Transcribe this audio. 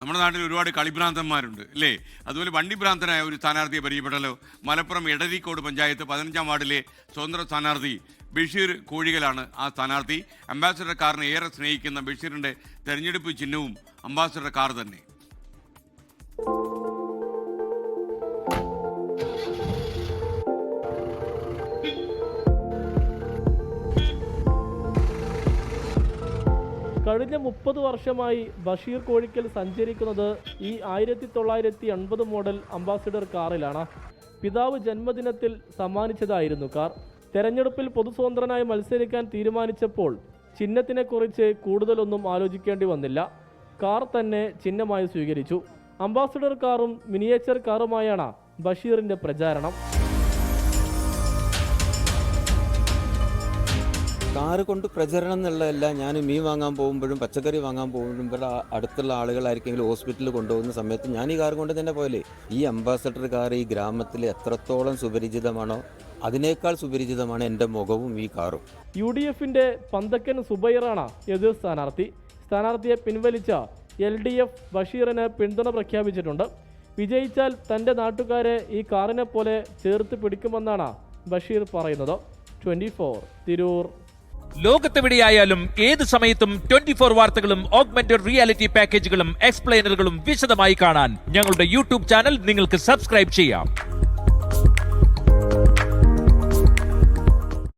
നമ്മുടെ നാട്ടിൽ ഒരുപാട് കളിഭ്രാന്തന്മാരുണ്ട് അല്ലേ? അതുപോലെ വണ്ടിഭ്രാന്തനായ ഒരു സ്ഥാനാർത്ഥിയെ പരിചയപ്പെട്ടല്ലോ. മലപ്പുറം എടരിക്കോട് പഞ്ചായത്ത് 15-ാം വാർഡിലെ സ്വതന്ത്ര സ്ഥാനാർത്ഥി ബഷീർ കോഴികലാണ് ആ സ്ഥാനാർത്ഥി. അംബാസഡർ കാറിനെ ഏറെ സ്നേഹിക്കുന്ന ബഷീറിന്റെ തെരഞ്ഞെടുപ്പ് ചിഹ്നവും അംബാസഡർ കാർ തന്നെ. കഴിഞ്ഞ 30 വർഷമായി ബഷീർ കോഴിക്കൽ സഞ്ചരിക്കുന്നത് ഈ 1980 മോഡൽ അംബാസിഡർ കാറിലാണ്. പിതാവ് ജന്മദിനത്തിൽ സമ്മാനിച്ചതായിരുന്നു കാർ. തെരഞ്ഞെടുപ്പിൽ പൊതുസ്വതന്ത്രനായി മത്സരിക്കാൻ തീരുമാനിച്ചപ്പോൾ ചിഹ്നത്തിനെക്കുറിച്ച് കൂടുതലൊന്നും ആലോചിക്കേണ്ടി വന്നില്ല. കാർ തന്നെ ചിഹ്നമായി സ്വീകരിച്ചു. അംബാസിഡർ കാറും മിനിയേച്ചർ കാറുമായാണ് ബഷീറിൻ്റെ പ്രചാരണം. കാറ് കൊണ്ട് പ്രചരണം എന്നുള്ളതല്ല. ഞാൻ മീൻ വാങ്ങാൻ പോകുമ്പോഴും പച്ചക്കറി വാങ്ങാൻ പോകുമ്പോഴും ഇവിടെ അടുത്തുള്ള ആളുകളായിരിക്കെങ്കിലും ഹോസ്പിറ്റലിൽ കൊണ്ടുപോകുന്ന സമയത്ത് ഞാൻ ഈ കാർ കൊണ്ട് തന്നെ പോയല്ലേ. ഈ അംബാസഡർ കാർ ഈ ഗ്രാമത്തിൽ എത്രത്തോളം സുപരിചിതമാണോ അതിനേക്കാൾ സുപരിചിതമാണ് എൻ്റെ മുഖവും ഈ കാറും. UDFിൻ്റെ പന്തക്കൻ സുബൈറാണ് എതിർ സ്ഥാനാർത്ഥി. സ്ഥാനാർത്ഥിയെ പിൻവലിച്ച LDF ബഷീറിന് പിന്തുണ പ്രഖ്യാപിച്ചിട്ടുണ്ട്. വിജയിച്ചാൽ തൻ്റെ നാട്ടുകാരെ ഈ കാറിനെ പോലെ ചേർത്ത് പിടിക്കുമെന്നാണ് ബഷീർ പറയുന്നത്. 24 തിരൂർ. ലോകത്തെവിടെയായാലും ഏത് സമയത്തും 24 വാർത്തകളും ഓഗ്മെന്റഡ് റിയാലിറ്റി പാക്കേജുകളും എക്സ്പ്ലെയിനറുകളും വിശദമായി കാണാൻ ഞങ്ങളുടെ YouTube ചാനൽ നിങ്ങൾക്ക് സബ്സ്ക്രൈബ് ചെയ്യാം.